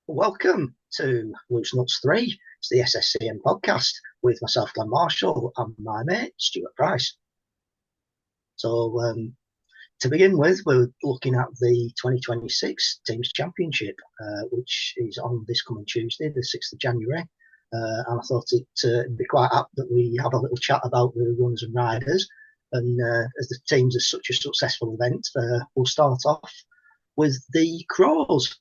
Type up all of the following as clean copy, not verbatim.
Welcome to Loose Nuts 3. It's the SSCN podcast with myself, Glenn Marshall, and my mate, Stuart Price. So, to begin with, we're looking at the 2026 Teams Championship, which is on this coming Tuesday, the 6th of January. And I thought it'd be quite apt that we have a little chat about the runners and riders. And as the teams are such a successful event, we'll start off with the Crows.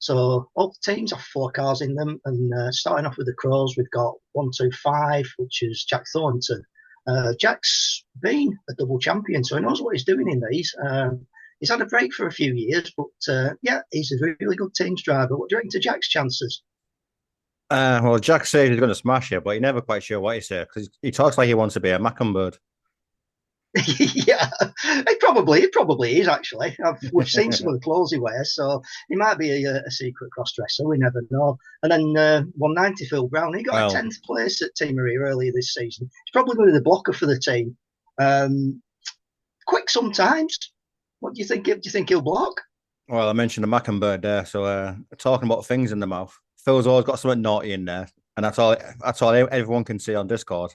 So all the teams have 4 cars in them, and starting off with the Crows, we've got 125, which is Jack Thornton. Jack's been a double champion, so he knows what he's doing in these. He's had a break for a few years, but yeah, he's a really good teams driver. What do you reckon to Jack's chances? Well, Jack said he's going to smash it, but you're never quite sure what he said because he talks like he wants to be a Mockingbird. Yeah, it probably is actually. We've seen some of the clothes he wears, so he might be a secret cross dresser. We never know. And then 190 Phil Brown, he got a Well, 10th place at Team Marie earlier this season. He's probably going to be the blocker for the team. Quick sometimes. What do you think? Do you think he'll block? I mentioned the Mockingbird there, so talking about things in the mouth. Phil's always got something naughty in there, and that's all. That's all everyone can see on Discord.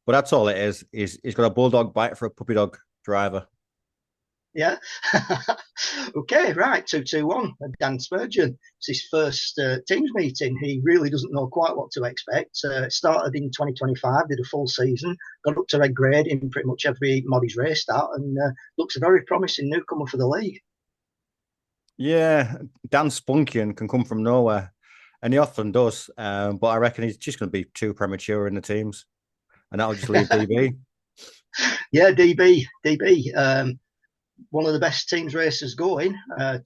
But that's all it is. He's got a bulldog bite for a puppy dog driver. Yeah. Okay, right. 221. Dan Spurgeon. It's his first teams meeting. He really doesn't know quite what to expect. Started in 2025, did a full season, got up to red grade in pretty much every mod he's raced at, and looks a very promising newcomer for the league. Yeah, Dan Spunky and can come from nowhere, and he often does. But I reckon he's just going to be too premature in the teams, and that'll just leave DB. Yeah, DB. One of the best teams racers going,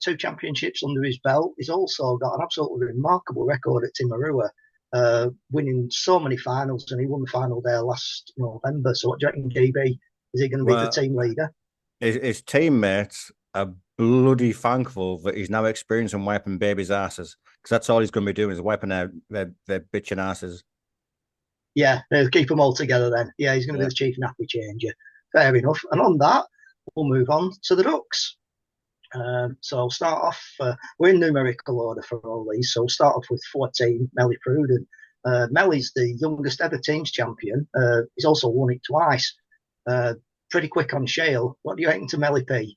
2 championships under his belt. He's also got an absolutely remarkable record at Timarua, winning so many finals, and he won the final there last November. So what do you reckon, DB? Is he going to be the Well, team leader? his teammates are bloody thankful that he's now experiencing wiping babies' asses because that's all he's going to be doing is wiping their bitching asses. Yeah, they'll keep them all together then. Yeah, he's going to be Yeah. the chief nappy changer. Fair enough. And on that, we'll move on to the Ducks. So I'll start off. We're in numerical order for all these. So we'll start off with 14, Melly Pruden. Melly's the youngest ever teams champion. He's also won it twice. Pretty quick on shale. What do you reckon to Melly P?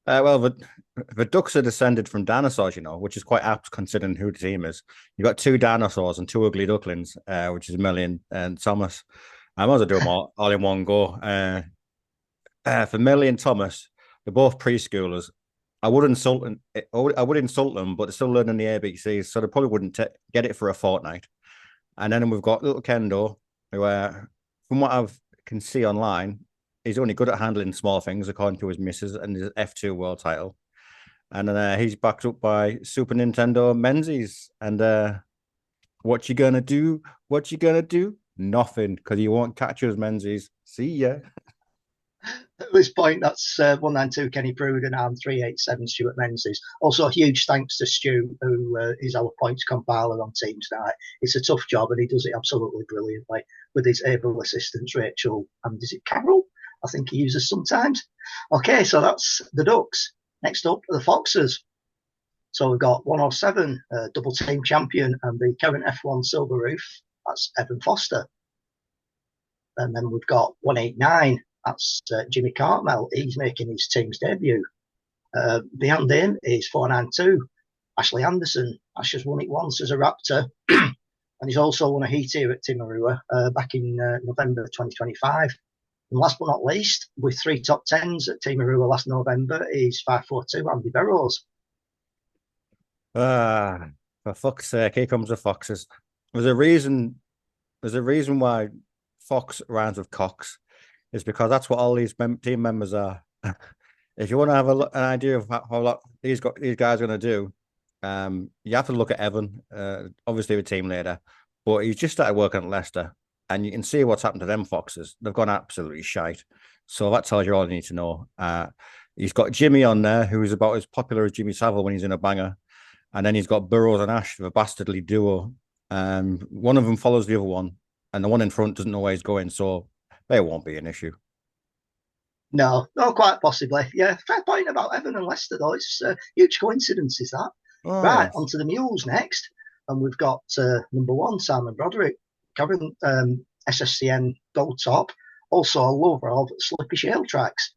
The ducks are descended from dinosaurs, which is quite apt considering who the team is. You've got 2 dinosaurs and 2 ugly ducklings, which is Millie and Thomas. I might as well do them all in one go. For Millie and Thomas, they're both preschoolers. I would insult them, but they're still learning the ABCs, so they probably wouldn't get it for a fortnight. And then we've got little Kendo, who, from what I can see online, he's only good at handling small things, according to his missus and his F2 world title. And then he's backed up by Super Nintendo Menzies. And what you gonna do? What you gonna do? Nothing, because you won't catch us, Menzies. See ya. At this point, that's 192 Kenny Pruden and 387 Stuart Menzies. Also, a huge thanks to Stu, who is our points compiler on Teams Night. It's a tough job, and he does it absolutely brilliantly with his able assistants, Rachel, and is it Carol? I think he uses sometimes. Okay, so that's the Ducks. Next up, the Foxes. So we've got 107, double team champion, and the current F1 Silver Roof. That's Evan Foster. And then we've got 189. That's Jimmy Cartmel. He's making his team's debut. Behind him is 492, Ashley Anderson. Ashley's won it once as a Raptor, and he's also won a heat here at Timarua back in November 2025. And last but not least, with 3 top tens at Timarua last November, is 542 Andy Burrows. For fuck's sake, here comes the Foxes. There's a reason. There's a reason why Fox rhymes with Cox. Is because that's what all these team members are. If you want to have an idea of how these guys are going to do, you have to look at Evan, obviously the team leader, but he's just started working at Leicester, and you can see what's happened to them Foxes. They've gone absolutely shite. So that tells you all you need to know. He's got Jimmy on there, who is about as popular as Jimmy Savile when he's in a banger, and then he's got Burrows and Ash, the bastardly duo. One of them follows the other one, and the one in front doesn't know where he's going, so they won't be an issue. No, quite possibly. Yeah, fair point about Evan and Leicester, though. It's a huge coincidence, is that? Oh, Right, yes. onto the mules next. And we've got number one, Simon Broderick, current SSCN gold top, also a lover of slippy shale tracks.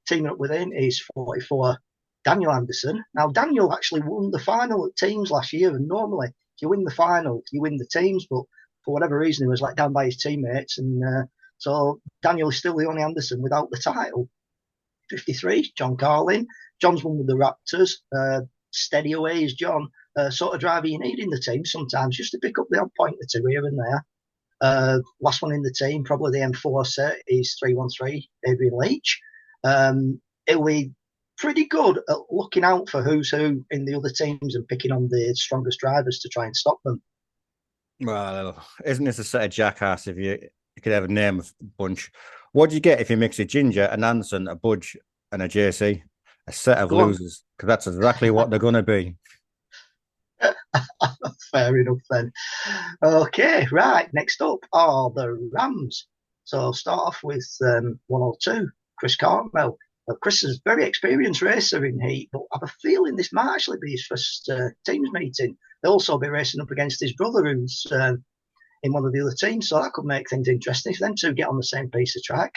Teaming up with him is 44 Daniel Anderson. Now, Daniel actually won the final at teams last year, and normally, if you win the final, you win the teams, but for whatever reason, he was let down by his teammates, and so Daniel is still the only Anderson without the title. 53, John Carlin. John's one with the Raptors. Steady away is John. Sort of driver you need in the team sometimes just to pick up the odd point or two here and there. Last one in the team, probably the enforcer, is 313, Adrian Leach. He'll be pretty good at looking out for who's who in the other teams and picking on the strongest drivers to try and stop them. Well, isn't this a set of jackass if you could have a name of bunch? What do you get if you mix a Ginger, an Anson, a Budge, and a JC? A set of Go on. losers, because that's exactly what they're going to be. Fair enough then. Okay, right. Next up are the Rams. So I'll start off with 102, Chris Cartmel. Chris is a very experienced racer in heat, but I have a feeling this might actually be his first teams meeting. They'll also be racing up against his brother, who's in one of the other teams, so that could make things interesting if them two get on the same piece of track.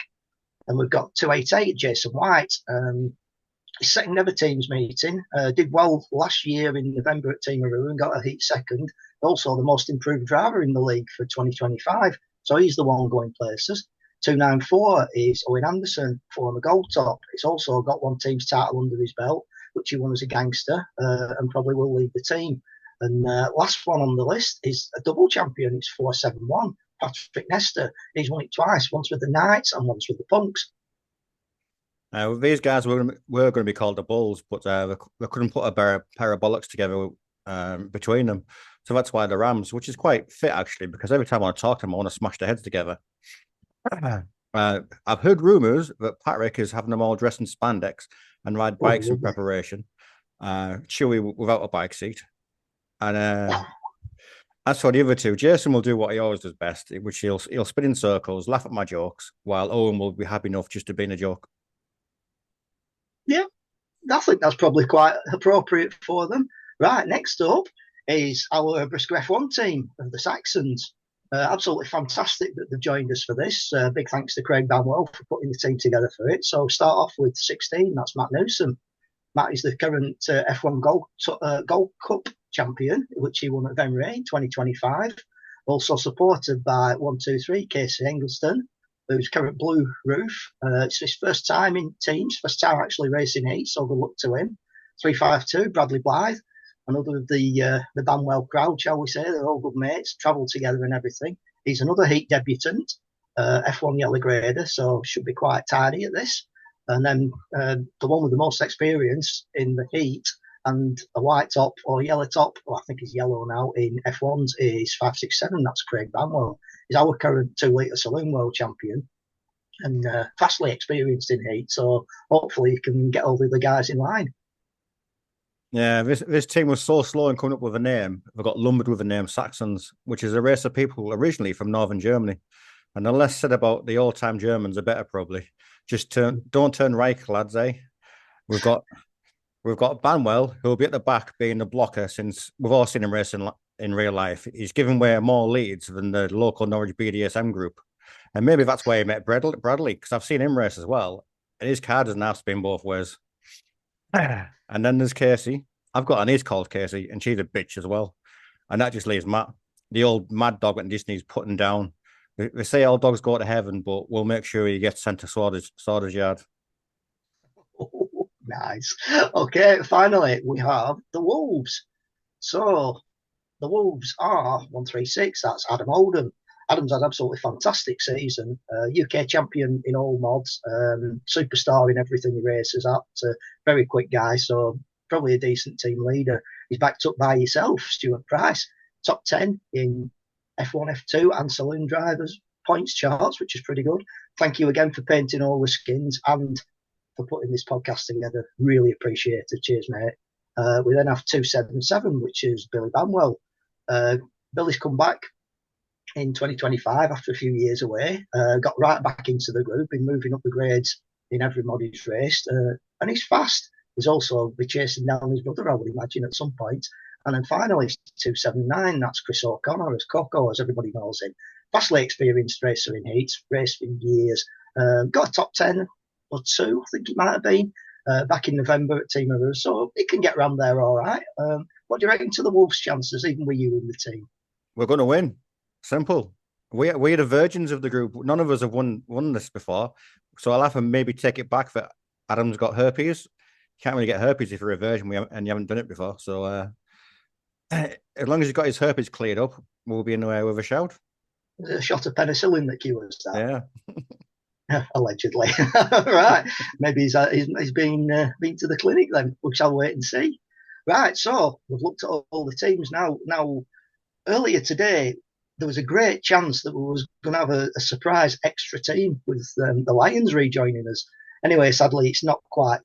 And we've got 288, Jason White. His second ever teams meeting. Did well last year in November at Team Aru and got a heat second. Also the most improved driver in the league for 2025. So he's the one going places. 294 is Owen Anderson, former gold top. He's also got one team's title under his belt, which he won as a gangster and probably will lead the team. And last one on the list is a double champion. It's 471, Patrick Nestor. He's won it twice, once with the Knights and once with the Punks. These guys were going to be called the Bulls, but they couldn't put a pair of bollocks together between them. So that's why the Rams, which is quite fit actually, because every time I talk to them, I want to smash their heads together. I've heard rumours that Patrick is having them all dressed in spandex and ride bikes in preparation. Chewy without a bike seat. And as for the other two, Jason will do what he always does best, which he'll spin in circles, laugh at my jokes, while Owen will be happy enough just to be in a joke. Yeah, I think that's probably quite appropriate for them. Right, next up is our Brisker F1 team of the Saxons. Absolutely fantastic that they've joined us for this. Big thanks to Craig Banwell for putting the team together for it. So start off with 16, that's Matt Newsom. Matt is the current F1 Gold Cup champion, which he won at Venray in 2025. Also supported by 123 Casey Eggleston, who's current Blue Roof. It's his first time in teams, first time actually racing heat, so good luck to him. 352 Bradley Blythe, another of the Banwell crowd, shall we say. They're all good mates, travel together and everything. He's another heat debutant, F1 yellow grader, so should be quite tidy at this. And then the one with the most experience in the heat and a white top or yellow top, well, I think he's yellow now, in F1s is 567. That's Craig Banwell. He's our current 2 litre saloon world champion and vastly experienced in heat. So hopefully he can get all the other guys in line. Yeah, this team was so slow in coming up with a name. They got lumbered with the name Saxons, which is a race of people originally from northern Germany. And the less said about the old-time Germans, the better, probably. Don't turn Reich, lads, eh? We've got Banwell, who'll be at the back being the blocker, since we've all seen him racing in real life. He's given away more leads than the local Norwich BDSM group. And maybe that's why he met Bradley, because I've seen him race as well. And his car doesn't have to spin both ways. And then there's Casey. I've got an niece called Casey, and she's a bitch as well. And that just leaves Matt, the old mad dog that Disney's putting down. They say all dogs go to heaven, but we'll make sure he gets sent to Slaughter's Yard. Oh, nice. Okay, finally, we have the Wolves. So the Wolves are 136. That's Adam Oldham. Adam's had absolutely fantastic season. UK champion in all mods, superstar in everything he races at. Very quick guy, so probably a decent team leader. He's backed up by yourself, Stuart Price. Top 10 in F1, F2 and saloon drivers points charts, which is pretty good. Thank you again for painting all the skins and for putting this podcast together. Really appreciate it. Cheers, mate. We then have 277, which is Billy Banwell. Billy's come back in 2025 after a few years away, got right back into the group, been moving up the grades in every mod he's raced, and he's fast. He's also be chasing down his brother, I would imagine, at some point. And then finally, 279, that's Chris O'Connor as Coco, as everybody knows him. Vastly experienced racer in heats, raced for years. Got a top 10 or two, I think it might have been, back in November at Team Aru. So it can get round there all right. What do you reckon to the Wolves' chances, even with you in the team? We're going to win. Simple. We're the virgins of the group. None of us have won this before. So I'll have to maybe take it back that Adam's got herpes. You can't really get herpes if you're a virgin and you haven't done it before. So as long as he's got his herpes cleared up, we'll be in the way with a shout. A shot of penicillin that cures that. Yeah. Allegedly. Right. Maybe he's been to the clinic then. We shall wait and see. Right. So we've looked at all the teams now. Now, earlier today, there was a great chance that we was going to have a surprise extra team with the Lions rejoining us. Anyway, sadly, it's not quite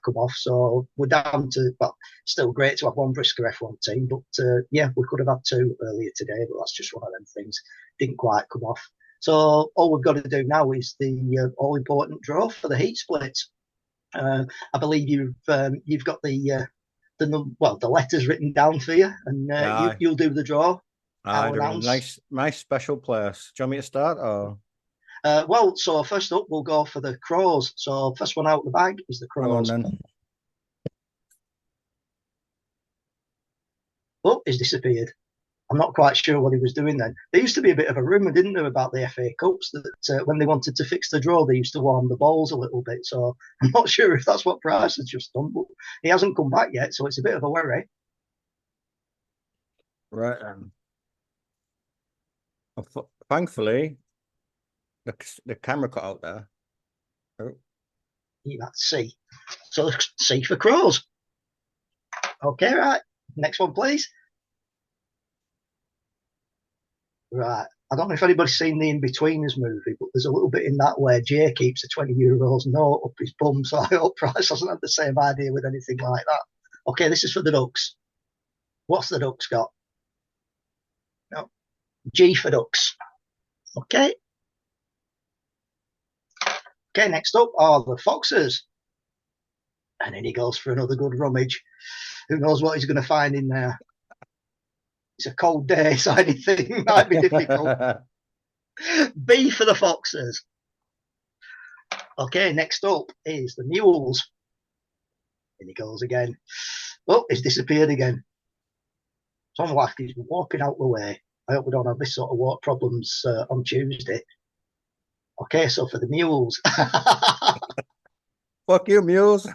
come off. So we're down to, well, still great to have one Brisker F1 team, but yeah, we could have had two earlier today, but that's just one of them things. Didn't quite come off. So all we've got to do now is the all important draw for the heat split. I believe you've got the letters written down for you, and you'll do the draw. Nice special place. Do you want me to start or? So first up, we'll go for the Crows. So first one out of the bag is the Crows. Come on, then. Oh, he's disappeared. I'm not quite sure what he was doing then. There used to be a bit of a rumour, didn't there, about the FA Cups that when they wanted to fix the draw, they used to warm the balls a little bit. So I'm not sure if that's what Price has just done, but he hasn't come back yet, so it's a bit of a worry. Right. Thankfully, the camera cut out there. Oh. That's C. So C for Crows. Okay, right. Next one, please. Right. I don't know if anybody's seen the In-Betweeners movie, but there's a little bit in that where Jay keeps a €20 note up his bum, so I hope Price doesn't have the same idea with anything like that. Okay, this is for the Ducks. What's the Ducks got? No. G for Ducks. Okay. Okay, next up are the Foxes. And then he goes for another good rummage. Who knows what he's going to find in there? It's a cold day, so anything might be difficult. B for the Foxes. Okay, next up is the Mules. And he goes again. Oh, he's disappeared again. Tom Lack is walking out the way. I hope we don't have this sort of walk problems on Tuesday. Okay, so for the Mules. Fuck you, Mules.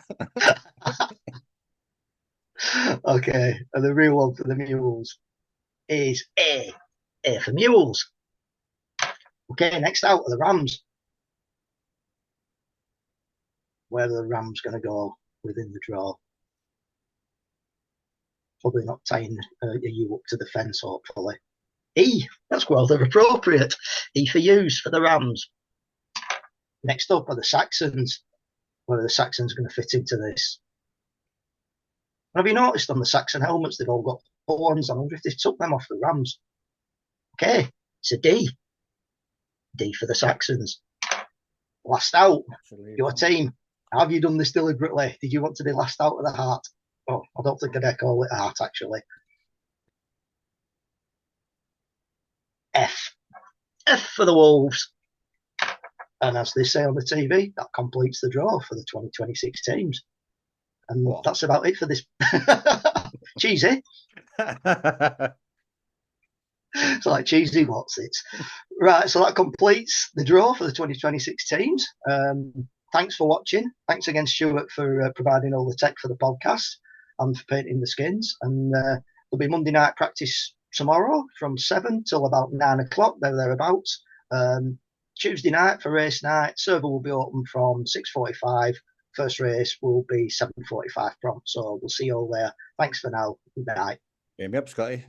Okay, and the real one for the Mules is A. A for Mules. Okay, next out are the Rams. Where are the Rams going to go within the draw? Probably not tying you up to the fence, hopefully. E, that's rather appropriate. E for use for the Rams. Next up are the Saxons. Where are the Saxons going to fit into this? Have you noticed on the Saxon helmets, they've all got horns? I wonder if they took them off the Rams. Okay, it's a D. D for the Saxons. Last out, absolutely. Your team. Have you done this deliberately? Did you want to be last out of the heart? Oh, I don't think I'd call it heart, actually. F. F for the Wolves. And as they say on the TV, that completes the draw for the 2026 teams. And that's about it for this. Cheesy. It's like cheesy what's it. Right, so that completes the draw for the 2026 teams. Thanks for watching. Thanks again, Stuart, for providing all the tech for the podcast and for painting the skins. And there'll be Monday night practice tomorrow from 7 till about 9 o'clock, thereabouts. Tuesday night for race night, server will be open from 6:45. First race will be 7:45 prompt. So we'll see you all there. Thanks for now. Good night. Game up, Scotty.